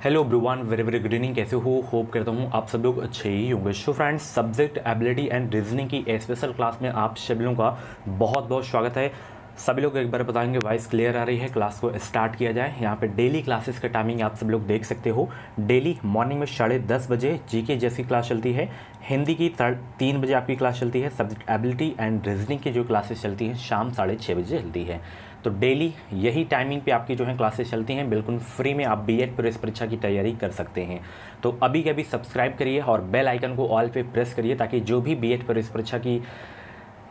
Hello everyone, very very good evening. कैसे हो? Hope करता हूँ आप सब लोग अच्छे ही होंगे। So friends, subject ability and reasoning की स्पेशल क्लास में आप सभी लोगों का बहुत बहुत स्वागत है। सभी लोग एक बार बताएंगे वॉइस क्लियर आ रही है? क्लास को स्टार्ट किया जाए। यहाँ पे डेली क्लासेस का टाइमिंग आप सब लोग देख सकते हो। डेली मॉर्निंग में 10:30 बजे जीके जैसी क्लास चलती है, हिंदी की 3 बजे आपकी क्लास चलती है, सब्जेक्ट एबिलिटी एंड रीजनिंग की जो क्लासेस चलती हैं शाम 6:30 बजे चलती है। तो डेली यही टाइमिंग पे आपकी जो है क्लासेस चलती हैं, बिल्कुल फ्री में आप बीएड प्रवेश परीक्षा की तैयारी कर सकते हैं। तो अभी के अभी सब्सक्राइब करिए और बेल आइकन को ऑल पे प्रेस करिए ताकि जो भी बीएड प्रवेश परीक्षा की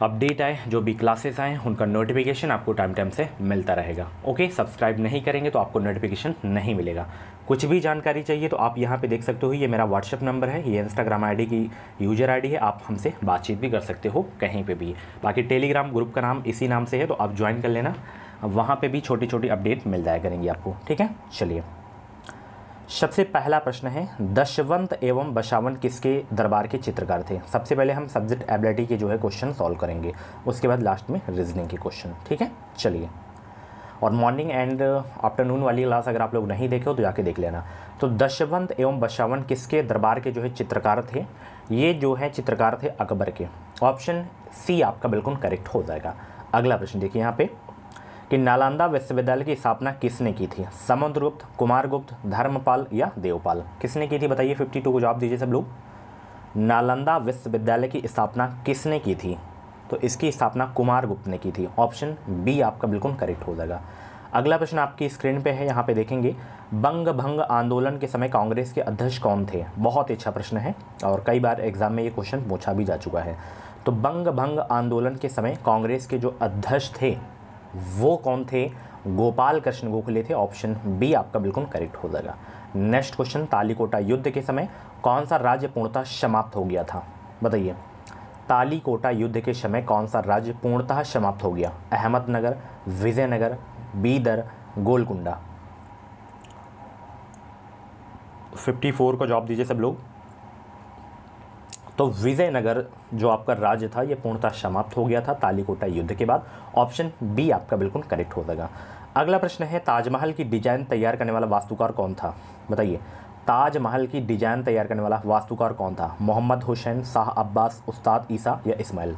अपडेट आए, जो भी क्लासेस आए, उनका नोटिफिकेशन आपको टाइम टाइम से मिलता रहेगा। ओके, सब्सक्राइब नहीं करेंगे तो आपको नोटिफिकेशन नहीं मिलेगा। कुछ भी जानकारी चाहिए तो आप यहाँ पे देख सकते हो, ये मेरा व्हाट्सएप नंबर है, ये इंस्टाग्राम आईडी की यूजर आईडी है, आप हमसे बातचीत भी कर सकते हो कहीं पे भी। बाकी टेलीग्राम ग्रुप का नाम इसी नाम से है, तो आप ज्वाइन कर लेना, वहाँ पे भी छोटी छोटी अपडेट मिल जाया करेंगी आपको। ठीक है, चलिए सबसे पहला प्रश्न है, दशवंत एवं बशावन किसके दरबार के चित्रकार थे? सबसे पहले हम सब्जेक्ट एबिलिटी के जो है क्वेश्चन सॉल्व करेंगे, उसके बाद लास्ट में रीजनिंग के क्वेश्चन। ठीक है, चलिए। और मॉर्निंग एंड आफ्टरनून वाली क्लास अगर आप लोग नहीं देखे हो तो जाके देख लेना। तो दशवंत एवं बशावन किसके दरबार के जो है चित्रकार थे? ये जो है चित्रकार थे अकबर के। ऑप्शन सी आपका बिल्कुल करेक्ट हो जाएगा। अगला प्रश्न देखिए यहाँ पे कि नालंदा विश्वविद्यालय की स्थापना किसने की थी? समुद्रगुप्त, कुमारगुप्त, धर्मपाल या देवपाल? किसने की थी बताइए? 52 को जवाब दीजिए सब लोग। नालंदा विश्वविद्यालय की स्थापना किसने की थी? तो इसकी स्थापना कुमारगुप्त ने की थी। ऑप्शन बी आपका बिल्कुल करेक्ट हो जाएगा। अगला प्रश्न आपकी स्क्रीन पे है, यहाँ पे देखेंगे, बंग भंग आंदोलन के समय कांग्रेस के अध्यक्ष कौन थे? बहुत अच्छा प्रश्न है और कई बार एग्जाम में ये क्वेश्चन पूछा भी जा चुका है। तो बंग भंग आंदोलन के समय कांग्रेस के जो अध्यक्ष थे वो कौन थे? गोपाल कृष्ण गोखले थे। ऑप्शन बी आपका बिल्कुल करेक्ट हो जाएगा। नेक्स्ट क्वेश्चन, तालीकोटा युद्ध के समय कौन सा राज्य पूर्णतः समाप्त हो गया था? बताइए, तालीकोटा युद्ध के समय कौन सा राज्य पूर्णतः समाप्त हो गया? अहमदनगर, विजयनगर, बीदर, गोलकुंडा? 54 का जवाब दीजिए सब लोग। तो विजयनगर जो आपका राज्य था ये पूर्णतः समाप्त हो गया था तालीकोटा युद्ध के बाद। ऑप्शन बी आपका बिल्कुल करेक्ट हो जाएगा। अगला प्रश्न है, ताजमहल की डिजाइन तैयार करने वाला वास्तुकार कौन था? बताइए, ताजमहल की डिजाइन तैयार करने वाला वास्तुकार कौन था? मोहम्मद हुसैन, शाह अब्बास, उस्ताद ईसा या इस्माइल?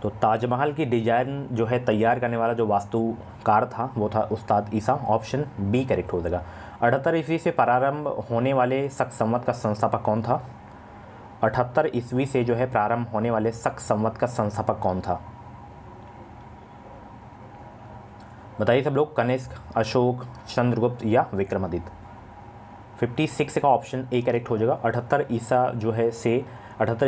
तो ताजमहल की डिजाइन जो है तैयार करने वाला जो वास्तुकार था वो था उस्ताद ईसा। ऑप्शन बी करेक्ट हो जाएगा। 78 ईस्वी से प्रारंभ होने वाले शक संवत का संस्थापक कौन था? 78 ईस्वी से जो है प्रारंभ होने वाले शक संवत का संस्थापक कौन था? बताइए सब लोग। कनिष्क, अशोक, चंद्रगुप्त या विक्रमादित्य? 56 का ऑप्शन ए करेक्ट हो जाएगा। 78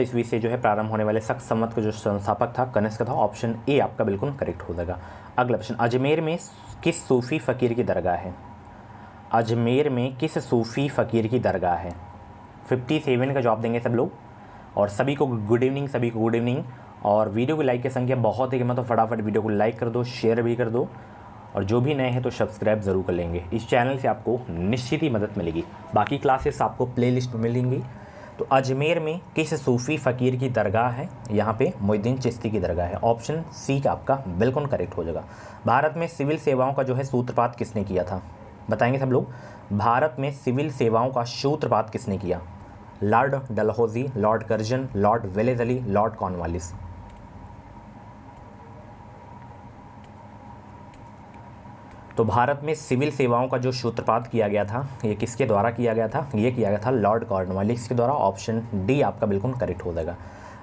ईस्वी से जो है प्रारंभ होने वाले शक संवत का जो संस्थापक था कनिष्क था। ऑप्शन ए आपका बिल्कुल करेक्ट हो जाएगा। अगला प्रश्न, अजमेर में किस सूफी फ़कीर की दरगाह है? अजमेर में किस सूफ़ी फ़कीर की दरगाह है? 57 का जवाब देंगे सब लोग। और सभी को गुड इवनिंग, सभी को गुड इवनिंग। और वीडियो की लाइक की संख्या बहुत है, मतलब फटाफट वीडियो को लाइक कर दो, शेयर भी कर दो, और जो भी नए हैं तो सब्सक्राइब ज़रूर कर लेंगे। इस चैनल से आपको निश्चित ही मदद मिलेगी। बाकी क्लासेस आपको प्लेलिस्ट में मिलेंगी। तो अजमेर में किस सूफ़ी फ़कीर की दरगाह है? यहाँ पे मोइनुद्दीन चिश्ती की दरगाह है। ऑप्शन सी का आपका बिल्कुल करेक्ट हो जाएगा। भारत में सिविल सेवाओं का जो है सूत्रपात किसने किया था? बताएंगे सब लोग। भारत में सिविल सेवाओं का सूत्रपात किसने किया? Lord Dalhousie, Lord Curzon, Lord Wellesley, Lord Cornwallis? तो भारत में सिविल सेवाओं का जो सूत्रपात किया गया था ये किसके द्वारा किया गया था? ये किया गया था लॉर्ड कॉर्नवालिस के द्वारा। ऑप्शन डी आपका बिल्कुल करेक्ट हो जाएगा।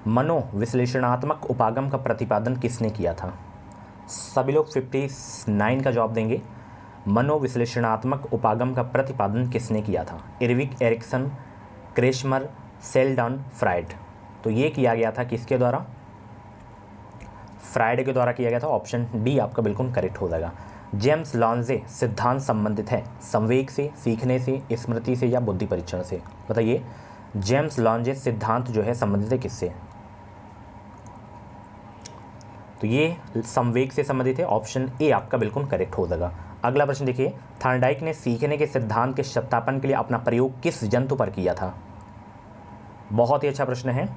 मनोविश्लेषणात्मक उपागम का प्रतिपादन किसने किया था? सभी लोग 59 का जवाब देंगे। मनोविश्लेषणात्मक उपागम का प्रतिपादन किसने किया था? इरविक एरिक्सन, क्रेशमर, सेल्डन, फ्राइड? तो ये किया गया था किसके द्वारा? फ्राइड के द्वारा किया गया था। ऑप्शन डी आपका बिल्कुल करेक्ट हो जाएगा। जेम्स लॉन्जे सिद्धांत संबंधित है संवेग से, सीखने से, स्मृति से या बुद्धि परीक्षण से? बताइए, जेम्स लॉन्जे सिद्धांत जो है संबंधित है किससे? तो ये संवेग से संबंधित है। ऑप्शन ए आपका बिल्कुल करेक्ट हो जाएगा। अगला प्रश्न देखिए, थॉर्नडाइक ने सीखने के सिद्धांत के सत्यापन के लिए अपना प्रयोग किस जंतु पर किया था? बहुत ही अच्छा प्रश्न है।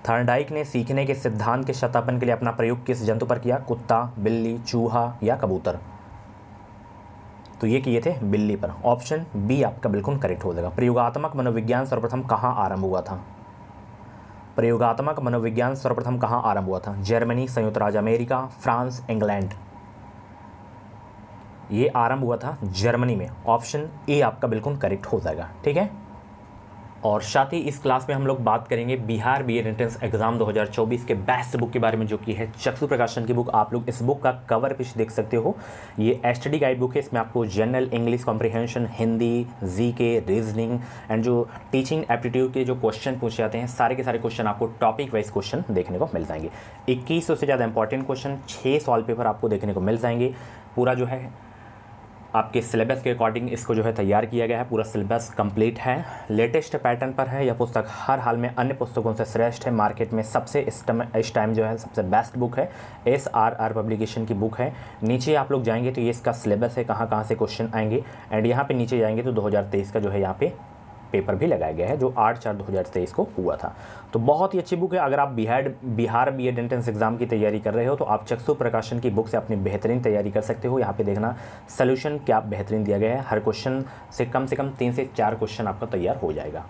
थॉर्नडाइक ने सीखने के सिद्धांत के सत्यापन के लिए अपना प्रयोग किस जंतु पर किया? कुत्ता, बिल्ली, चूहा या कबूतर? तो ये किए थे बिल्ली पर। ऑप्शन बी आपका बिल्कुल करेक्ट हो जाएगा। प्रयोगात्मक मनोविज्ञान सर्वप्रथम कहाँ आरंभ हुआ था? प्रयोगात्मक मनोविज्ञान सर्वप्रथम कहाँ आरंभ हुआ था? जर्मनी, संयुक्त राज्य अमेरिका, फ्रांस, इंग्लैंड। ये आरंभ हुआ था जर्मनी में। ऑप्शन ए आपका बिल्कुल करेक्ट हो जाएगा। ठीक है, और साथ ही इस क्लास में हम लोग बात करेंगे बिहार बीएड एंट्रेंस एग्जाम 2024 के बेस्ट बुक के बारे में, जो कि है चक्षु प्रकाशन की बुक। आप लोग इस बुक का कवर पेज देख सकते हो। ये एसटीडी गाइड बुक है। इसमें आपको general English comprehension, Hindi, GK, reasoning and जो टीचिंग एप्टीट्यूड के जो क्वेश्चन पूछे जाते हैं, सारे के सारे क्वेश्चन आपको टॉपिक वाइज क्वेश्चन देखने को मिल जाएंगे। 2100 से ज़्यादा इंपॉर्टेंट क्वेश्चन, 6 सॉल्व पेपर आपको देखने को मिल जाएंगे। पूरा जो है आपके सिलेबस के अकॉर्डिंग इसको जो है तैयार किया गया है। पूरा सिलेबस कंप्लीट है, लेटेस्ट पैटर्न पर है। यह पुस्तक हर हाल में अन्य पुस्तकों से श्रेष्ठ है। मार्केट में सबसे इस टाइम जो है सबसे बेस्ट बुक है। SRR पब्लिकेशन की बुक है। नीचे आप लोग जाएंगे तो ये इसका सिलेबस है, कहाँ कहाँ से क्वेश्चन आएंगे। एंड यहाँ पे नीचे जाएंगे तो 2023 का जो है यहाँ पे पेपर भी लगाया गया है, जो 8/4/2023 को हुआ था। तो बहुत ही अच्छी बुक है। अगर आप बिहार बीएड एंट्रेंस एग्जाम की तैयारी कर रहे हो तो आप चक्षु प्रकाशन की बुक से अपनी बेहतरीन तैयारी कर सकते हो। यहाँ पे देखना सोल्यूशन क्या बेहतरीन दिया गया है। हर क्वेश्चन से कम 3 से 4 क्वेश्चन आपका तैयार हो जाएगा।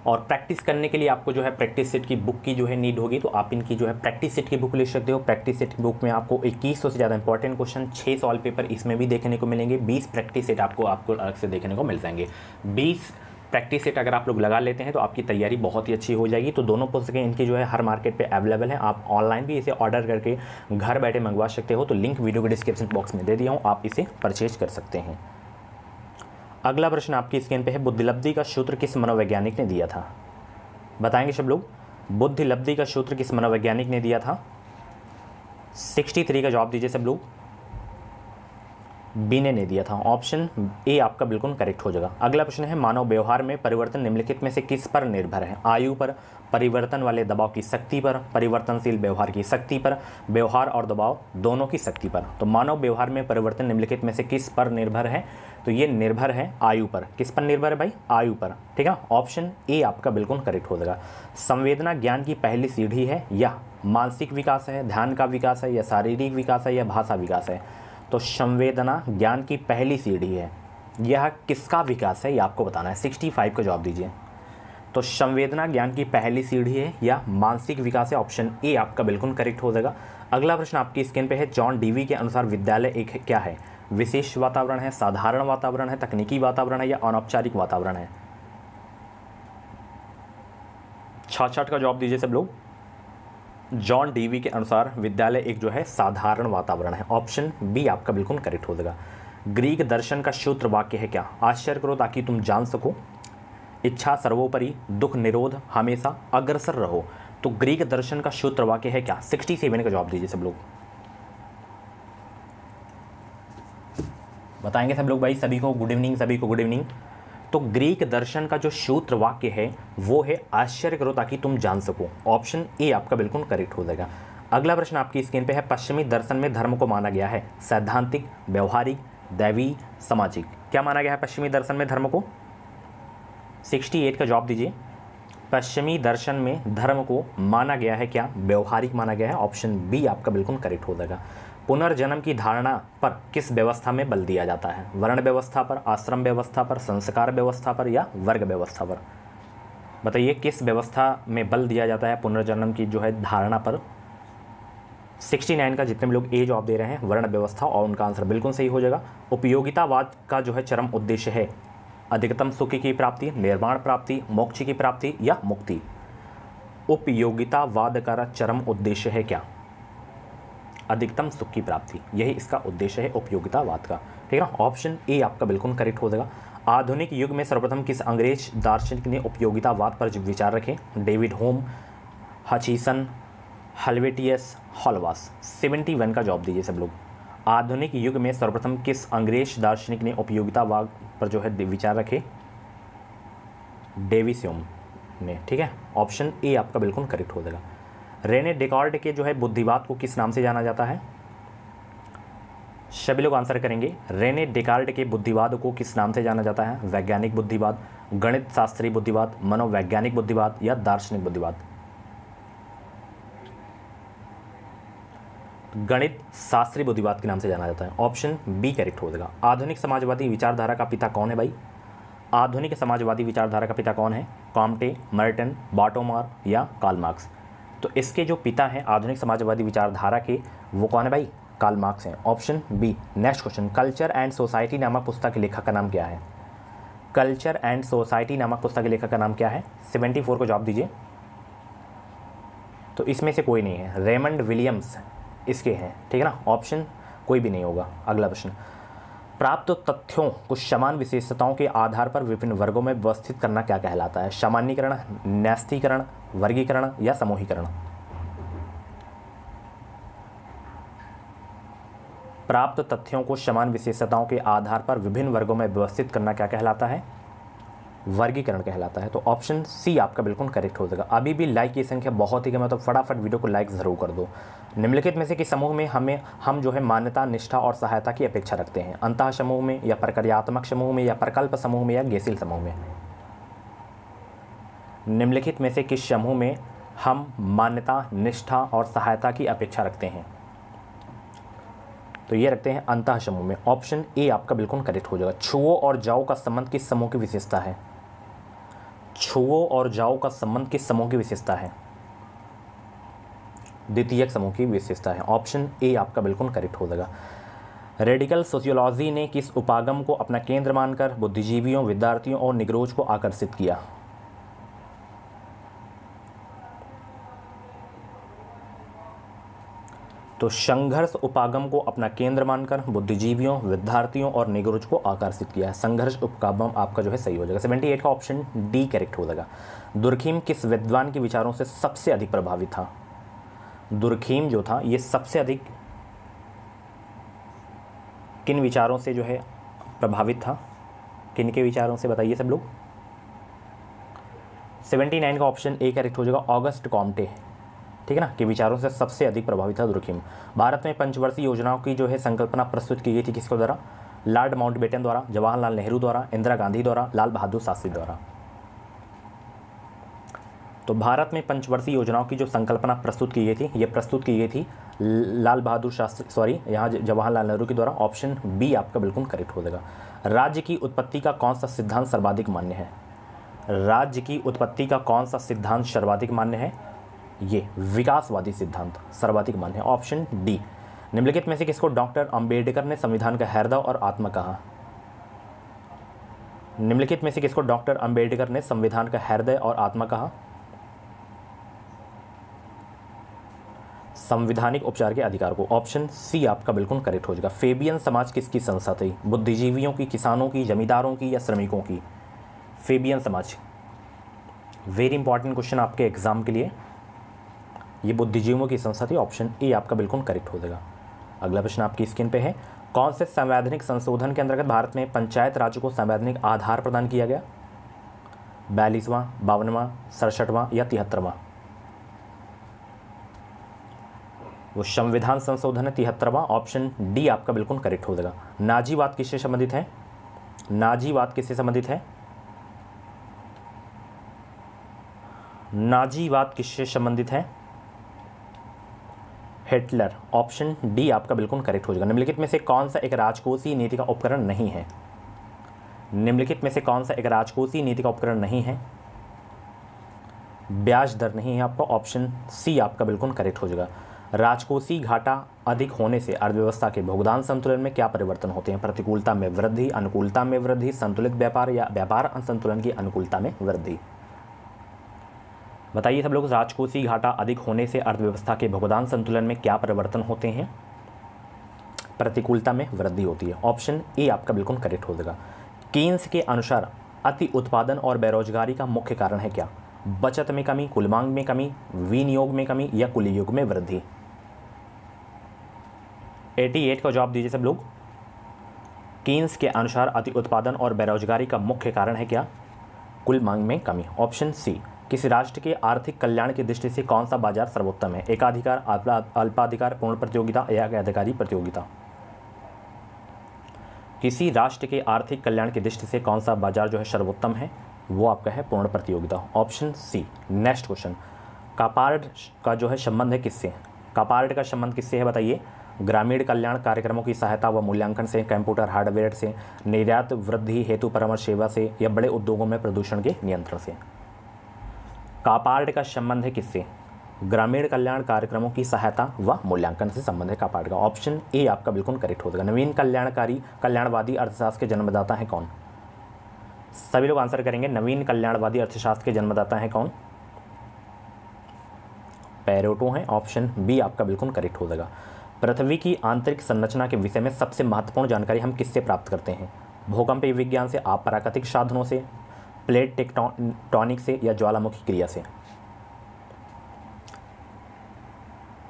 और प्रैक्टिस करने के लिए आपको जो है प्रैक्टिस सेट की बुक की जो है नीड होगी, तो आप इनकी जो है प्रैक्टिस सेट की बुक ले सकते हो। प्रैक्टिस सेट की बुक में आपको 2100 से ज़्यादा इंपॉर्टेंट क्वेश्चन, 6 सॉल्व पेपर इसमें भी देखने को मिलेंगे। 20 प्रैक्टिस सेट आपको अलग से देखने को मिल जाएंगे। 20 प्रैक्टिस सेट अगर आप लोग लगा लेते हैं तो आपकी तैयारी बहुत ही अच्छी हो जाएगी। तो दोनों पुस्तकें इनकी जो है हर मार्केट पे अवेलेबल है। आप ऑनलाइन भी इसे ऑर्डर करके घर बैठे मंगवा सकते हो। तो लिंक वीडियो के डिस्क्रिप्शन बॉक्स में दे दिया हूँ, आप इसे परचेज कर सकते हैं। अगला प्रश्न आपकी स्क्रीन पे है, बुद्धिलब्धि का सूत्र किस मनोवैज्ञानिक ने दिया था? बताएंगे सब लोग, बुद्धिलब्धि का सूत्र किस मनोवैज्ञानिक ने दिया था? 63 का जवाब दीजिए सब लोग। बीने ने दिया था। ऑप्शन ए आपका बिल्कुल करेक्ट हो जाएगा। अगला प्रश्न है, मानव व्यवहार में परिवर्तन निम्नलिखित में से किस पर निर्भर है? आयु पर, परिवर्तन वाले दबाव की शक्ति पर, परिवर्तनशील व्यवहार की शक्ति पर, व्यवहार और दबाव दोनों की शक्ति पर। तो मानव व्यवहार में परिवर्तन निम्नलिखित में से किस पर निर्भर है? तो ये निर्भर है आयु पर। किस पर निर्भर है भाई? आयु पर। ठीक है, ऑप्शन ए आपका बिल्कुल करेक्ट हो जाएगा। संवेदना ज्ञान की पहली सीढ़ी है, या मानसिक विकास है, ध्यान का विकास है, या शारीरिक विकास है, या भाषा विकास है? तो संवेदना ज्ञान की पहली सीढ़ी है। यह किसका विकास है ये आपको बताना है। 65 का जवाब दीजिए। तो संवेदना ज्ञान की पहली सीढ़ी है या मानसिक विकास है? ऑप्शन ए आपका बिल्कुल करेक्ट हो जाएगा। अगला प्रश्न आपकी स्क्रीन पे है, जॉन डीवी के अनुसार विद्यालय एक क्या है? विशेष वातावरण है, साधारण वातावरण है, तकनीकी वातावरण है, या अनौपचारिक वातावरण है? 66 का जवाब दीजिए सब लोग। जॉन डीवी के अनुसार विद्यालय एक जो है साधारण वातावरण है। ऑप्शन बी आपका बिल्कुल करेक्ट हो जाएगा। ग्रीक दर्शन का सूत्र वाक्य है क्या? आश्चर्य करो ताकि तुम जान सको, इच्छा सर्वोपरि, दुख निरोध, हमेशा अग्रसर रहो। तो ग्रीक दर्शन का सूत्र वाक्य है क्या? 67 का जवाब दीजिए सब लोग। बताएंगे सब लोग भाई। सभी को गुड इवनिंग, सभी को गुड इवनिंग। तो ग्रीक दर्शन का जो सूत्र वाक्य है वो है आश्चर्य करो ताकि तुम जान सको। ऑप्शन ए आपका बिल्कुल करेक्ट हो जाएगा। अगला प्रश्न आपकी स्क्रीन पे है, पश्चिमी दर्शन में धर्म को माना गया है सैद्धांतिक, व्यवहारिक, दैवी, सामाजिक। क्या माना गया है पश्चिमी दर्शन में धर्म को? 68 का जवाब दीजिए। पश्चिमी दर्शन में धर्म को माना गया है क्या? व्यवहारिक माना गया है। ऑप्शन बी आपका बिल्कुल करेक्ट हो जाएगा। पुनर्जन्म की धारणा पर किस व्यवस्था में बल दिया जाता है? वर्ण व्यवस्था पर, आश्रम व्यवस्था पर, संस्कार व्यवस्था पर, या वर्ग व्यवस्था पर? बताइए किस व्यवस्था में बल दिया जाता है पुनर्जन्म की जो है धारणा पर? 69 का जितने भी लोग ए जवाब दे रहे हैं वर्ण व्यवस्था, और उनका आंसर बिल्कुल सही हो जाएगा। उपयोगितावाद का जो है चरम उद्देश्य है अधिकतम सुख की प्राप्ति, निर्वाण प्राप्ति, मोक्ष की प्राप्ति, या मुक्ति? उपयोगितावाद का चरम उद्देश्य है क्या? अधिकतम सुख की प्राप्ति, यही इसका उद्देश्य है उपयोगितावाद का। ठीक है ना, ऑप्शन ए आपका बिल्कुल करेक्ट हो जाएगा। आधुनिक युग में सर्वप्रथम किस अंग्रेज दार्शनिक ने उपयोगितावाद पर विचार रखे? David Hume, Hutcheson, Helvetius, Holbach. 71 का जवाब दीजिए सब लोग। आधुनिक युग में सर्वप्रथम किस अंग्रेज दार्शनिक ने उपयोगितावाद पर जो है विचार रखे? डेविड होम ने। ठीक है, ऑप्शन ए आपका बिल्कुल करेक्ट हो जाएगा। रेने डेकार्ट के जो है बुद्धिवाद को किस नाम से जाना जाता है? सभी लोग आंसर करेंगे। रेने डेकार्ट के बुद्धिवाद को किस नाम से जाना जाता है? वैज्ञानिक बुद्धिवाद, गणित शास्त्रीय बुद्धिवाद, मनोवैज्ञानिक बुद्धिवाद, या दार्शनिक बुद्धिवाद? गणित शास्त्रीय बुद्धिवाद के नाम से जाना जाता है। ऑप्शन बी करेक्ट हो जाएगा। आधुनिक समाजवादी विचारधारा का पिता कौन है भाई? आधुनिक समाजवादी विचारधारा का पिता कौन है? कॉम्टे, मर्टन, बाटोमार या कार्ल मार्क्स? तो इसके जो पिता हैं आधुनिक समाजवादी विचारधारा के, वो कौन है भाई? कार्ल मार्क्स हैं। Option B. Next question, culture and society नामक पुस्तक के लेखक का नाम क्या है? कल्चर एंड सोसाइटी नामक पुस्तक के लेखक का नाम क्या है? 74 को जवाब दीजिए। तो इसमें से कोई नहीं है, रेमंड विलियम्स इसके हैं, ठीक है ना। ऑप्शन कोई भी नहीं होगा। अगला प्रश्न, प्राप्त तथ्यों को समान विशेषताओं के आधार पर विभिन्न वर्गों में व्यवस्थित करना क्या कहलाता है? सामान्यीकरण, न्यस्तीकरण, वर्गीकरण या समूहीकरण? प्राप्त तथ्यों को समान विशेषताओं के आधार पर विभिन्न वर्गों में व्यवस्थित करना क्या कहलाता है? वर्गीकरण कहलाता है। तो ऑप्शन सी आपका बिल्कुल करेक्ट हो जाएगा। अभी भी लाइक की संख्या बहुत ही कम है, तो फटाफट वीडियो को लाइक ज़रूर कर दो। निम्नलिखित में से किस समूह में हम जो है मान्यता, निष्ठा और सहायता की अपेक्षा रखते हैं? अंतः समूह में या प्रक्रियात्मक समूह में या प्रकल्प समूह में या गेसिल समूह में? निम्नलिखित में से किस समूह में हम मान्यता, निष्ठा और सहायता की अपेक्षा रखते हैं? तो ये रखते हैं अंतः समूह में। ऑप्शन ए आपका बिल्कुल करेक्ट हो जाएगा। छुओ और जाओ का संबंध किस समूह की विशेषता है? छुओ और जाओ का संबंध किस समूह की विशेषता है? द्वितीयक समूह की विशेषता है। ऑप्शन ए आपका बिल्कुल करेक्ट हो जाएगा। रेडिकल सोशियोलॉजी ने किस उपागम को अपना केंद्र मानकर बुद्धिजीवियों, विद्यार्थियों और निग्रोज को आकर्षित किया? तो संघर्ष उपागम को अपना केंद्र मानकर बुद्धिजीवियों, विद्यार्थियों और निग्रोज को आकर्षित किया है। संघर्ष उपागम आपका जो है सही हो जाएगा। 78 का ऑप्शन डी करेक्ट हो जाएगा। दुर्खीम किस विद्वान के विचारों से सबसे अधिक प्रभावित था? दुर्खीम जो था ये सबसे अधिक किन विचारों से जो है प्रभावित था? किन के विचारों से बताइए सब लोग। 79 का ऑप्शन ए करेक्ट हो जाएगा। ऑगस्ट कॉम्टे, ठीक है ना, के विचारों से सबसे अधिक प्रभावित था दुर्खीम। भारत में पंचवर्षीय योजनाओं की जो है संकल्पना प्रस्तुत की गई थी किसके द्वारा? लॉर्ड माउंटबेटन द्वारा, जवाहरलाल नेहरू द्वारा, इंदिरा गांधी द्वारा, लाल बहादुर शास्त्री द्वारा। तो भारत में पंचवर्षीय योजनाओं की जो संकल्पना प्रस्तुत की गई थी, ये प्रस्तुत की गई थी लाल बहादुर शास्त्री, यहाँ जवाहरलाल नेहरू के द्वारा। ऑप्शन बी आपका बिल्कुल करेक्ट हो जाएगा। राज्य की उत्पत्ति का कौन सा सिद्धांत सर्वाधिक मान्य है? राज्य की उत्पत्ति का कौन सा सिद्धांत सर्वाधिक मान्य है? ये विकासवादी सिद्धांत सर्वाधिक मान्य है। Option D. निम्नलिखित में से किसको डॉक्टर अंबेडकर ने संविधान का हृदय और आत्मा कहा? निम्नलिखित में से किसको डॉक्टर अंबेडकर ने संविधान का हृदय और आत्मा कहा? संवैधानिक उपचार के अधिकार को। ऑप्शन सी आपका बिल्कुल करेक्ट हो जाएगा। फेबियन समाज किसकी संस्था थी? बुद्धिजीवियों की, किसानों की, जमींदारों की या श्रमिकों की? फेबियन समाज, वेरी इंपॉर्टेंट क्वेश्चन आपके एग्जाम के लिए। ये बुद्धिजीवियों की संस्था थी। ऑप्शन ए आपका बिल्कुल करेक्ट हो जाएगा। अगला प्रश्न आपकी स्क्रीन पे है। कौन से संवैधानिक संशोधन के अंतर्गत भारत में पंचायत राज्य को संवैधानिक आधार प्रदान किया गया? 42वां, 52वां, 67वां या 73वां? वो संविधान संशोधन है 73वां। ऑप्शन डी आपका बिल्कुल करेक्ट हो जाएगा। नाजीवाद किससे संबंधित है? नाजीवाद किससे संबंधित है? नाजीवाद किससे संबंधित है? हिटलर। ऑप्शन डी आपका बिल्कुल करेक्ट हो जाएगा। निम्नलिखित में से कौन सा एक राजकोषीय नीति का उपकरण नहीं है? निम्नलिखित में से कौन सा एक राजकोषीय नीति का उपकरण नहीं है? ब्याज दर नहीं है आपका। ऑप्शन सी आपका बिल्कुल करेक्ट हो जाएगा। राजकोषीय घाटा अधिक होने से अर्थव्यवस्था के भुगतान संतुलन में क्या परिवर्तन होते हैं? प्रतिकूलता में वृद्धि, अनुकूलता में वृद्धि, संतुलित व्यापार या व्यापार असंतुलन की अनुकूलता में वृद्धि? बताइए सब लोग। राजकोषीय घाटा अधिक होने से अर्थव्यवस्था के भुगतान संतुलन में क्या परिवर्तन होते हैं? प्रतिकूलता में वृद्धि होती है। ऑप्शन ए आपका बिल्कुल करेक्ट हो जाएगा। कीन्स के अनुसार अति उत्पादन और बेरोजगारी का मुख्य कारण है क्या? बचत में कमी, कुल मांग में कमी, विनियोग में कमी या कुल योग में वृद्धि? 88 का जवाब दीजिए सब लोग। कीन्स के अनुसार अति उत्पादन और बेरोजगारी का मुख्य कारण है क्या? कुल मांग में कमी। Option C. किसी राष्ट्र के आर्थिक कल्याण की दृष्टि से कौन सा बाजार सर्वोत्तम है? एकाधिकार, अल्पाधिकार, पूर्ण प्रतियोगिता या अधिकारी प्रतियोगिता? किसी राष्ट्र के आर्थिक कल्याण की दृष्टि से कौन सा बाजार जो है सर्वोत्तम है? वो आपका है पूर्ण प्रतियोगिता। Option C. नेक्स्ट क्वेश्चन, कापार्ड का जो है संबंध है किससे? कापार्ड का संबंध किससे है बताइए? ग्रामीण कल्याण कार्यक्रमों की सहायता व मूल्यांकन से, कंप्यूटर हार्डवेयर से, निर्यात वृद्धि हेतु परामर्श सेवा से, या बड़े उद्योगों में प्रदूषण के नियंत्रण से। कापार्ड का संबंध है किससे? ग्रामीण कल्याण कार्यक्रमों की सहायता व मूल्यांकन से संबंध है कापार्ड का। ऑप्शन ए आपका बिल्कुल करेक्ट हो जाएगा। नवीन कल्याणवादी अर्थशास्त्र के जन्मदाता हैं कौन? सभी लोग आंसर करेंगे। नवीन कल्याणवादी अर्थशास्त्र के जन्मदाता हैं कौन? पेरेटो हैं। ऑप्शन बी आपका बिल्कुल करेक्ट हो जाएगा। पृथ्वी की आंतरिक संरचना के विषय में सबसे महत्वपूर्ण जानकारी हम किससे प्राप्त करते हैं? भूकंपीय विज्ञान से, अप्राकृतिक साधनों से, प्लेट टेक्टोनिक से, या ज्वालामुखी क्रिया से?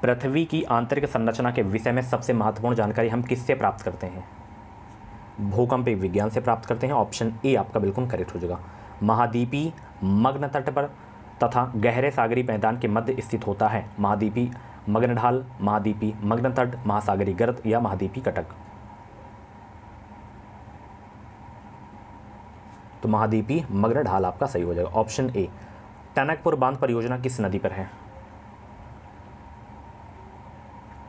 पृथ्वी की आंतरिक संरचना के विषय में सबसे महत्वपूर्ण जानकारी हम किससे प्राप्त करते हैं? भूकंपीय विज्ञान से प्राप्त करते हैं। ऑप्शन ए आपका बिल्कुल करेक्ट हो जाएगा। महाद्वीपीय मग्न तट पर तथा गहरे सागरी मैदान के मध्य स्थित होता है। महाद्वीपीय मग्न ढाल, महाद्वीपीय मग्न तट, महासागरीय गर्त, या महाद्वीपीय कटक? तो महाद्वीपीय मग्न ढाल आपका सही हो जाएगा। Option A. टनकपुर बांध परियोजना किस नदी पर है?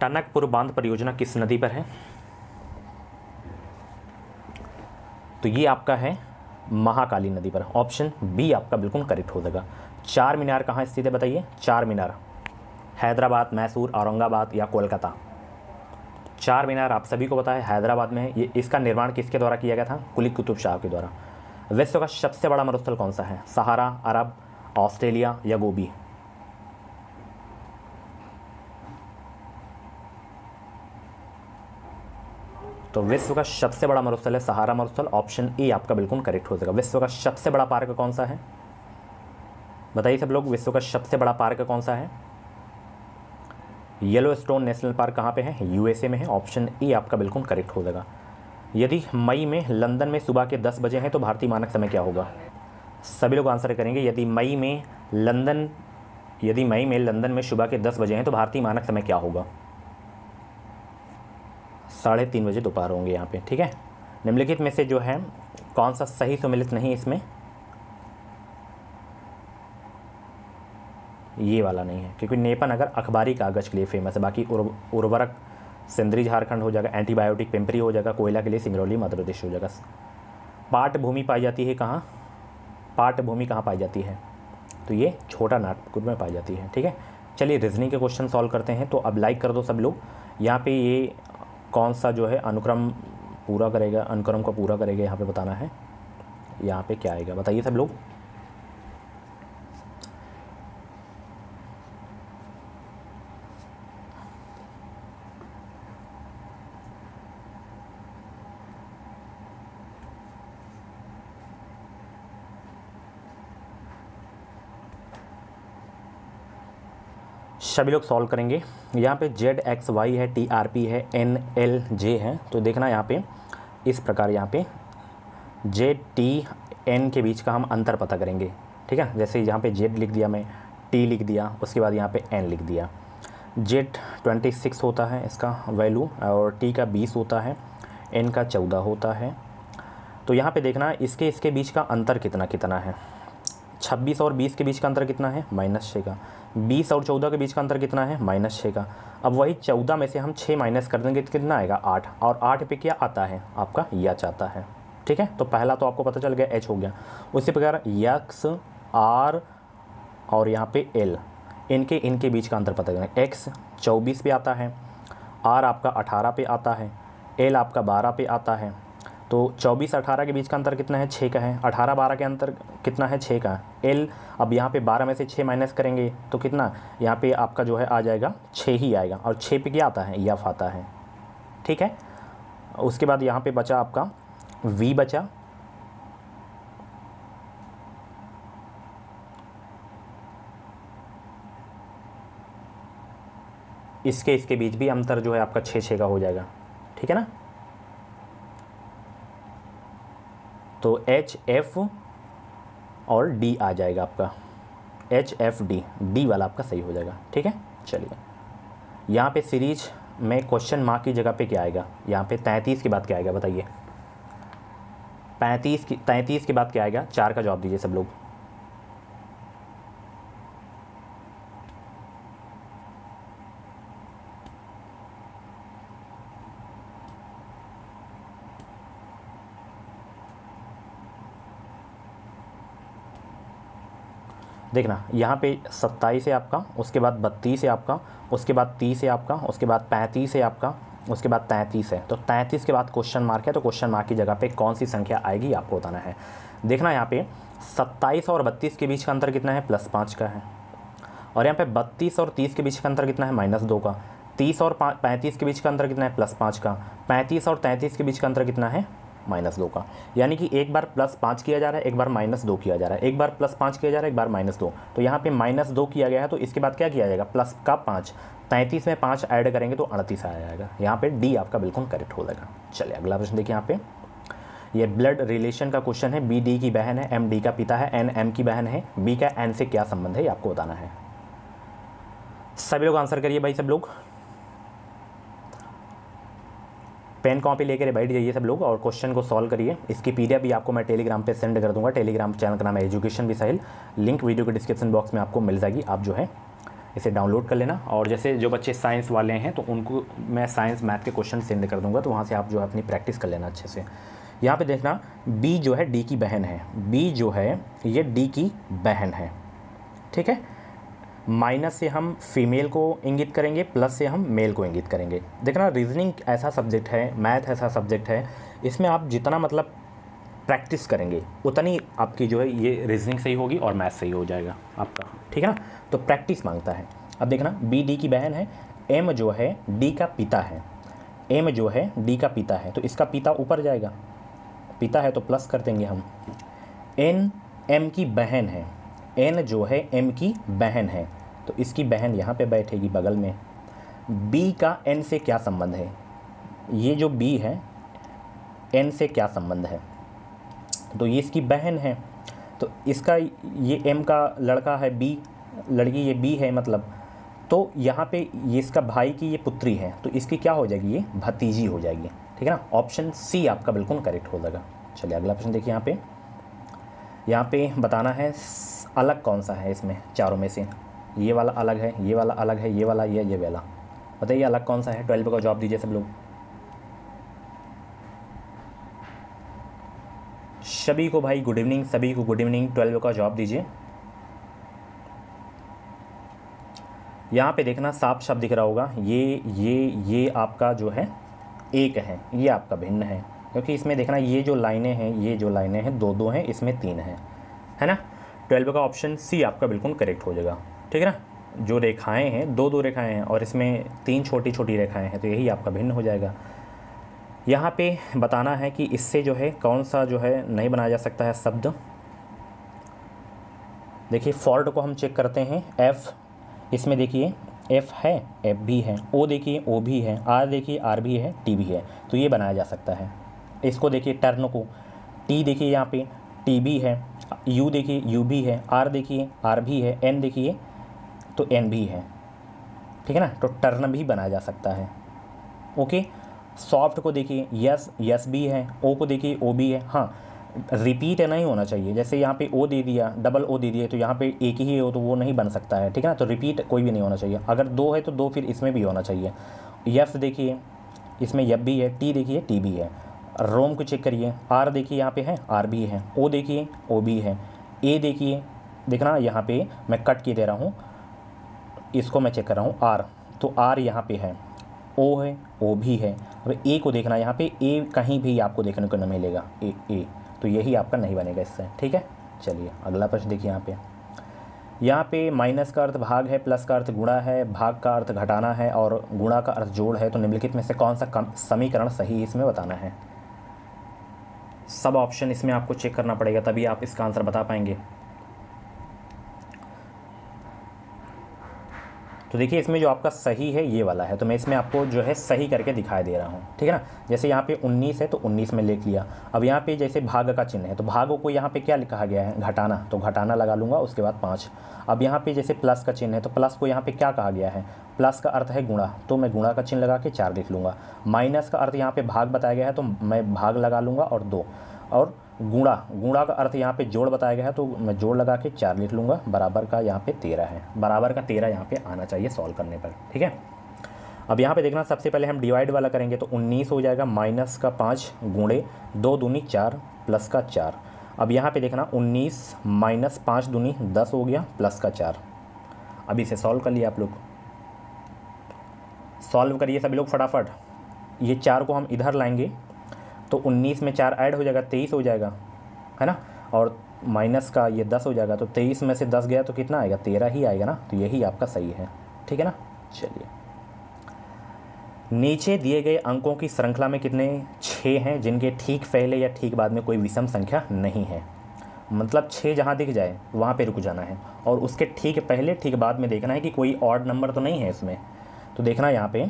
टनकपुर बांध परियोजना किस नदी पर है? तो ये आपका है महाकाली नदी पर। ऑप्शन बी आपका बिल्कुल करेक्ट हो जाएगा। चार मीनार कहाँ स्थित है बताइए? चार मीनार हैदराबाद, मैसूर, औरंगाबाद, या कोलकाता? चार मीनार आप सभी को पता है हैदराबाद में है। ये इसका निर्माण किसके द्वारा किया गया था? कुली कुतुब शाह के द्वारा। विश्व का सबसे बड़ा मरुस्थल कौन सा है? सहारा, अरब, ऑस्ट्रेलिया, या गोबी? तो विश्व का सबसे बड़ा मरुस्थल है सहारा मरुस्थल। ऑप्शन ए आपका बिल्कुल करेक्ट हो जाएगा। विश्व का सबसे बड़ा पार्क कौन सा है बताइए सब लोग? विश्व का सबसे बड़ा पार्क कौन सा है? येलोस्टोन नेशनल पार्क कहाँ पे है? यूएसए में है। ऑप्शन ए आपका बिल्कुल करेक्ट हो जाएगा। यदि मई में लंदन में सुबह के 10 बजे हैं तो भारतीय मानक समय क्या होगा? सभी लोग आंसर करेंगे। यदि मई में लंदन में सुबह के 10 बजे हैं तो भारतीय मानक समय क्या होगा? 3:30 बजे दोपहर होंगे यहाँ पे। ठीक है, निम्नलिखित में से जो है कौन सा सही सम्मिलित नहीं इसमें? ये वाला नहीं है, क्योंकि नेपान अगर अखबारी कागज़ के लिए फेमस है। बाकी उर्वरक सिंदरी झारखंड हो जाएगा, एंटीबायोटिक पिंपरी हो जाएगा, कोयला के लिए सिंगरौली मध्य प्रदेश हो जाएगा। पाट भूमि पाई जाती है कहाँ? पाट भूमि कहाँ पाई जाती है? तो ये छोटा नागपुर में पाई जाती है। ठीक है, चलिए रीजनिंग के क्वेश्चन सॉल्व करते हैं। तो अब लाइक कर दो सब लोग। यहाँ पे ये कौन सा जो है अनुक्रम पूरा करेगा, अनुक्रम को पूरा करेगा, यहाँ पे बताना है। यहाँ पे क्या आएगा बताइए सब लोग? सभी लोग सॉल्व करेंगे। यहाँ पे ZXY है, TRP है, NLJ है। तो देखना यहाँ पे इस प्रकार यहाँ पे ZTN के बीच का हम अंतर पता करेंगे। ठीक है, जैसे यहाँ पे Z लिख दिया मैं, T लिख दिया, उसके बाद यहाँ पे N लिख दिया। Z 26 होता है इसका वैल्यू, और T का 20 होता है, N का 14 होता है। तो यहाँ पे देखना इसके बीच का अंतर कितना कितना है। 26 और 20 के बीच का अंतर कितना है? -6 का। 20 और 14 के बीच का अंतर कितना है? -6 का। अब वही 14 में से हम 6 माइनस कर देंगे तो कितना आएगा? 8। और 8 पे क्या आता है आपका? यच आता है। ठीक है, तो पहला तो आपको पता चल गया, H हो गया। उसी प्रकार यक्स, R और यहाँ पे L, इनके बीच का अंतर पता करेंगे। X 24 पे आता है, R आपका 18 पे आता है, L आपका 12 पे आता है। तो 24-18 के बीच का अंतर कितना है? 6 का है। 18-12 के अंतर कितना है? 6 का। L अब यहाँ पे 12 में से 6 माइनस करेंगे तो कितना यहाँ पे आपका जो है आ जाएगा? 6 ही आएगा। और 6 पे क्या आता है? यफ आता है। ठीक है, उसके बाद यहाँ पे बचा आपका V बचा, इसके बीच भी अंतर जो है आपका 6 का हो जाएगा। ठीक है ना, तो HF और D आ जाएगा आपका, HFD, D वाला आपका सही हो जाएगा। ठीक है, चलिए यहाँ पे सीरीज में क्वेश्चन मार्क की जगह पे क्या आएगा? यहाँ पे 33 के बाद क्या आएगा बताइए? 33 के बाद क्या आएगा? 4 का जवाब दीजिए सब लोग। देखना यहाँ पे 27 है आपका, उसके बाद 32 है आपका, उसके बाद 30 है आपका, उसके बाद 35 है आपका, उसके बाद 33 है। तो 33 के बाद क्वेश्चन मार्क है, तो क्वेश्चन मार्क की जगह पे कौन सी संख्या आएगी आपको बताना है। देखना यहाँ पे 27 और 32 के बीच का अंतर कितना है, +5 का है। और यहाँ पे 32 और 30 के बीच का अंतर कितना है, -2 का। 30 और 35 के बीच का अंतर कितना है, +5 का। 35 और 33 के बीच का अंतर कितना है, -2 का। यानी कि एक बार +5 किया जा रहा है, एक बार -2 किया जा रहा है, एक बार +5 किया जा रहा है, एक बार -2। तो यहाँ पे -2 किया गया है, तो इसके बाद क्या किया जाएगा, प्लस का 5। 33 में 5 ऐड करेंगे तो 38 आ जाएगा। यहाँ पे डी आपका बिल्कुल करेक्ट हो जाएगा। चलिए अगला प्रश्न देखिए। यहाँ पे ये ब्लड रिलेशन का क्वेश्चन है। बी डी की बहन है, एम डी का पिता है, एन एम की बहन है, बी का एन से क्या संबंध है ये आपको बताना है। सभी लोग आंसर करिए भाई, सब लोग पेन कॉपी लेकर बैठ जाइए सब लोग और क्वेश्चन को सॉल्व करिए। इसकी पीडीएफ भी आपको मैं टेलीग्राम पे सेंड कर दूंगा। टेलीग्राम चैनल का नाम है education with Sahil, link video के डिस्क्रिप्शन बॉक्स में आपको मिल जाएगी। आप जो है इसे डाउनलोड कर लेना। और जैसे जो बच्चे साइंस वाले हैं तो उनको मैं साइंस मैथ के क्वेश्चन सेंड कर दूंगा, तो वहाँ से आप जो है अपनी प्रैक्टिस कर लेना अच्छे से। यहाँ पे देखना बी जो है डी की बहन है, बी जो है ये डी की बहन है, ठीक है। माइनस से हम फीमेल को इंगित करेंगे, प्लस से हम मेल को इंगित करेंगे। देखना रीजनिंग ऐसा सब्जेक्ट है, मैथ ऐसा सब्जेक्ट है, इसमें आप जितना मतलब प्रैक्टिस करेंगे उतनी आपकी जो है ये रीजनिंग सही होगी और मैथ सही हो जाएगा आपका, ठीक है ना। तो प्रैक्टिस मांगता है। अब देखना बी डी की बहन है, एम जो है डी का पिता है, एम जो है डी का पिता है, तो इसका पिता ऊपर जाएगा, पिता है तो प्लस कर देंगे हम। एन एम की बहन है, एन जो है एम की बहन है, तो इसकी बहन यहाँ पे बैठेगी बगल में। बी का एन से क्या संबंध है, ये जो बी है एन से क्या संबंध है, तो ये इसकी बहन है, तो इसका ये एम का लड़का है, बी लड़की ये बी है मतलब, तो यहाँ पे ये इसका भाई की ये पुत्री है, तो इसकी क्या हो जाएगी, ये भतीजी हो जाएगी, ठीक है ना। ऑप्शन सी आपका बिल्कुल करेक्ट हो जाएगा। चलिए अगला प्रश्न देखिए। यहाँ पे बताना है अलग कौन सा है इसमें चारों में से, ये वाला अलग है, ये वाला अलग है, ये वाला ये वाला, बताइए अलग कौन सा है। 12 का जवाब दीजिए सब लोग। सभी को भाई गुड इवनिंग, सभी को गुड इवनिंग। 12 का जवाब दीजिए। यहाँ पे देखना साफ शब्द दिख रहा होगा, ये आपका जो है एक है, ये आपका भिन्न है, क्योंकि इसमें देखना ये जो लाइनें हैं, ये जो लाइनें हैं दो हैं, इसमें 3 है ना। 12 का ऑप्शन सी आपका बिल्कुल करेक्ट हो जाएगा, ठीक है ना। जो रेखाएं हैं दो रेखाएं हैं और इसमें 3 छोटी छोटी रेखाएं हैं, तो यही आपका भिन्न हो जाएगा। यहाँ पे बताना है कि इससे जो है कौन सा जो है नहीं बनाया जा सकता है शब्द। देखिए फॉल्ट को हम चेक करते हैं। एफ, इसमें देखिए एफ है, एफ भी है, ओ देखिए ओ भी है, आर देखिए आर भी है, टी भी है, तो ये बनाया जा सकता है। इसको देखिए टर्न को, टी देखिए यहाँ पे टी भी है, यू देखिए यू भी है, आर देखिए आर भी है, एन देखिए तो एन भी है, ठीक है ना। तो टर्न भी बनाया जा सकता है। ओके, सॉफ्ट को देखिए यस, यस भी है, ओ को देखिए ओ भी है। हाँ, रिपीट नहीं होना चाहिए, जैसे यहाँ पे ओ दे दिया, डबल ओ दे दिया, तो यहाँ पे एक ही हो तो वो नहीं बन सकता है, ठीक है ना। तो रिपीट कोई भी नहीं होना चाहिए। अगर 2 है तो 2 फिर इसमें भी होना चाहिए। यस देखिए इसमें यब भी है, टी देखिए टी भी है। रोम को चेक करिए, आर देखिए यहाँ पे है, आर भी है, ओ देखिए ओ भी है, ए देखिए, देखना यहाँ पे मैं कट के दे रहा हूँ, इसको मैं चेक कर रहा हूँ आर, तो आर यहाँ पे है, ओ है ओ भी है। अब ए को देखना, यहाँ पे ए कहीं भी आपको देखने को नहीं मिलेगा, ए तो यही आपका नहीं बनेगा इससे, ठीक है। चलिए अगला प्रश्न देखिए। यहाँ पे माइनस का अर्थ भाग है, प्लस का अर्थ गुणा है, भाग का अर्थ घटाना है और गुणा का अर्थ जोड़ है, तो निम्नलिखित में से कौन सा समीकरण सही इसमें बताना है। सब ऑप्शन इसमें आपको चेक करना पड़ेगा, तभी आप इसका आंसर बता पाएंगे। तो देखिए इसमें जो आपका सही है ये वाला है, तो मैं इसमें आपको जो है सही करके दिखाई दे रहा हूँ, ठीक है ना। जैसे यहाँ पे 19 है तो 19 में लिख लिया। अब यहाँ पे जैसे भाग का चिन्ह है तो भाग को यहाँ पे क्या लिखा गया है, घटाना, तो घटाना लगा लूँगा, उसके बाद 5। अब यहाँ पे जैसे प्लस का चिन्ह है तो प्लस को यहाँ पे क्या कहा गया है, प्लस का अर्थ है गुणा, तो मैं गुणा का चिन्ह लगा के 4 लिख लूँगा। माइनस का अर्थ यहाँ पे भाग बताया गया है तो मैं भाग लगा लूँगा और 2, और गुणा का अर्थ यहाँ पे जोड़ बताया गया है तो मैं जोड़ लगा के 4 लिख लूँगा। बराबर का यहाँ पे 13 है, बराबर का 13 यहाँ पे आना चाहिए सॉल्व करने पर, ठीक है। अब यहाँ पे देखना सबसे पहले हम डिवाइड वाला करेंगे तो 19 हो जाएगा, माइनस का 5 गुणे 2 दूनी 4 प्लस का 4। अब यहाँ पे देखना 19 माइनस 5 दूनी 10 हो गया, प्लस का 4। अब इसे सॉल्व कर लिया आप लोग, सॉल्व करिए सभी लोग फटाफट। ये 4 को हम इधर लाएंगे तो 19 में 4 ऐड हो जाएगा, 23 हो जाएगा, है ना। और माइनस का ये 10 हो जाएगा, तो 23 में से 10 गया तो कितना आएगा, 13 ही आएगा ना। तो यही आपका सही है, ठीक है ना। चलिए, नीचे दिए गए अंकों की श्रृंखला में कितने 6 हैं जिनके ठीक पहले या ठीक बाद में कोई विषम संख्या नहीं है। मतलब 6 जहाँ दिख जाए वहाँ पे रुक जाना है, और उसके ठीक पहले ठीक बाद में देखना है कि कोई ऑड नंबर तो नहीं है इसमें। तो देखना यहाँ पे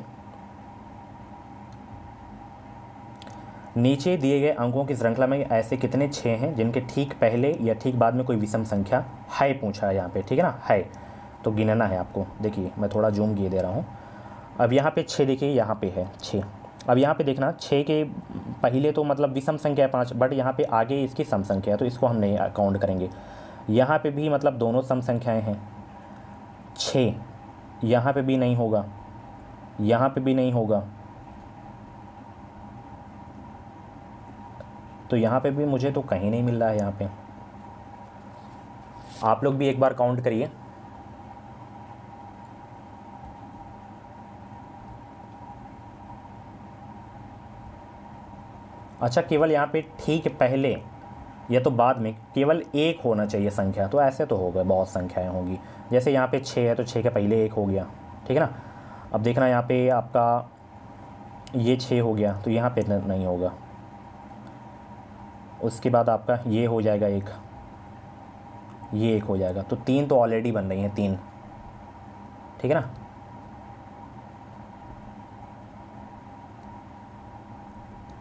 नीचे दिए गए अंकों की श्रृंखला में ऐसे कितने 6 हैं जिनके ठीक पहले या ठीक बाद में कोई विषम संख्या है, पूछा है यहाँ पे, ठीक है ना, है। तो गिनना है आपको। देखिए मैं थोड़ा जूम किए दे रहा हूँ। अब यहाँ पे 6 देखिए, यहाँ पे है 6। अब यहाँ पे देखना 6 के पहले तो मतलब विषम संख्या है 5, बट यहाँ पे आगे इसकी सम संख्या है, तो इसको हम नहीं काउंट करेंगे। यहाँ पे भी मतलब दोनों सम संख्याएँ हैं। 6 यहाँ पे भी नहीं होगा, यहाँ पे भी नहीं होगा, तो यहाँ पे भी मुझे तो कहीं नहीं मिल रहा है। यहाँ पे आप लोग भी एक बार काउंट करिए। अच्छा, केवल यहाँ पे ठीक पहले या तो बाद में केवल एक होना चाहिए संख्या, तो ऐसे तो हो गए, बहुत संख्याएं होंगी। जैसे यहाँ पे 6 है तो 6 के पहले एक हो गया, ठीक है ना। अब देखना यहाँ पे आपका ये 6 हो गया, तो यहाँ पे नहीं होगा। उसके बाद आपका ये हो जाएगा एक, ये एक हो जाएगा, तो 3 तो ऑलरेडी बन रही हैं 3, ठीक है ना।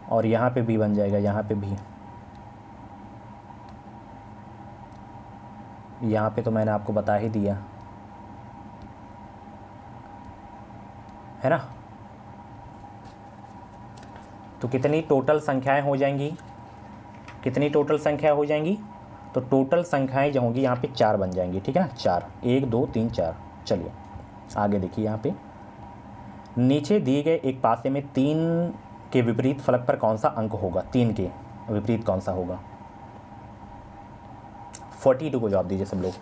और यहाँ पे भी बन जाएगा, यहाँ पे भी, यहाँ पे तो मैंने आपको बता ही दिया, है ना। तो कितनी टोटल संख्याएं हो जाएंगी, कितनी टोटल संख्या हो जाएंगी, तो टोटल संख्याएं जो होंगी यहाँ पे 4 बन जाएंगी, ठीक है ना। 4, 1 2 3 4। चलिए आगे देखिए, यहाँ पे नीचे दिए गए एक पासे में 3 के विपरीत फलक पर कौन सा अंक होगा, 3 के विपरीत कौन सा होगा। 42 को जवाब दीजिए सब लोग।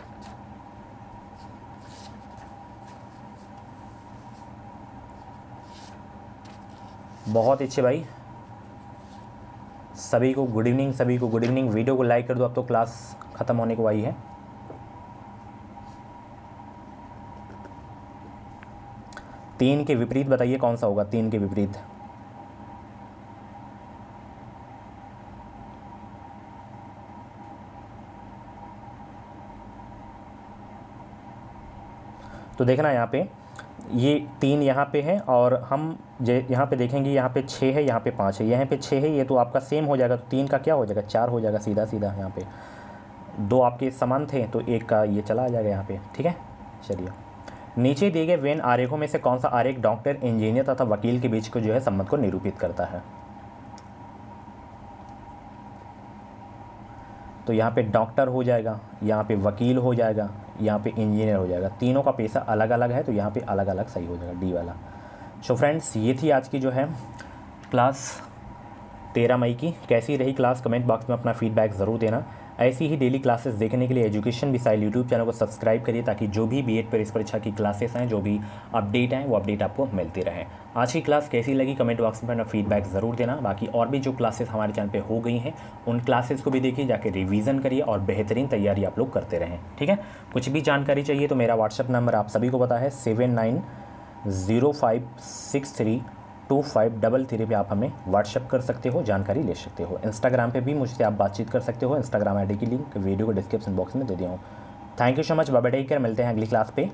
बहुत अच्छे भाई, सभी को गुड इवनिंग, सभी को गुड इवनिंग। वीडियो को लाइक कर दो, अब तो क्लास ख़त्म होने को आई है। तीन के विपरीत बताइए कौन सा होगा, 3 के विपरीत। तो देखना यहाँ पे ये 3 यहाँ पे है, और हम यहाँ पे देखेंगे यहाँ पे 6 है, यहाँ पे 5 है, यहाँ पे 6 है, ये तो आपका सेम हो जाएगा, तो 3 का क्या हो जाएगा, 4 हो जाएगा सीधा सीधा। यहाँ पे 2 आपके समान थे तो 1 का ये चला आ जाएगा यहाँ पे, ठीक है। चलिए, नीचे दिए गए वेन आरेखों में से कौन सा आरेख डॉक्टर, इंजीनियर तथा वकील के बीच को जो है संबंध को निरूपित करता है। तो यहाँ पे डॉक्टर हो जाएगा, यहाँ पे वकील हो जाएगा, यहाँ पे इंजीनियर हो जाएगा। तीनों का पेशा अलग अलग है, तो यहाँ पे अलग अलग सही हो जाएगा, डी वाला। सो फ्रेंड्स, ये थी आज की जो है क्लास 13 मई की। कैसी रही क्लास, कमेंट बॉक्स में अपना फीडबैक ज़रूर देना। ऐसी ही डेली क्लासेस देखने के लिए एजुकेशन मिसाइल यूट्यूब चैनल को सब्सक्राइब करिए, ताकि जो भी बीएड प्रवेश परीक्षा की क्लासेस हैं, जो भी अपडेट हैं, वो अपडेट आपको मिलती रहे। आज की क्लास कैसी लगी कमेंट बॉक्स में अपना फीडबैक ज़रूर देना। बाकी और भी जो क्लासेस हमारे चैनल पे हो गई हैं, उन क्लासेस को भी देखिए, जाके रिवीजन करिए और बेहतरीन तैयारी आप लोग करते रहें, ठीक है। कुछ भी जानकारी चाहिए तो मेरा व्हाट्सअप नंबर आप सभी को पता है, 7905632533 पे आप हमें व्हाट्सअप कर सकते हो, जानकारी ले सकते हो। इंस्टाग्राम पे भी मुझसे आप बातचीत कर सकते हो, इंस्टाग्राम आईडी की लिंक वीडियो को डिस्क्रिप्शन बॉक्स में दे दिया हूँ। Thank you so much, bye bye, take care, मिलते हैं अगली क्लास पे।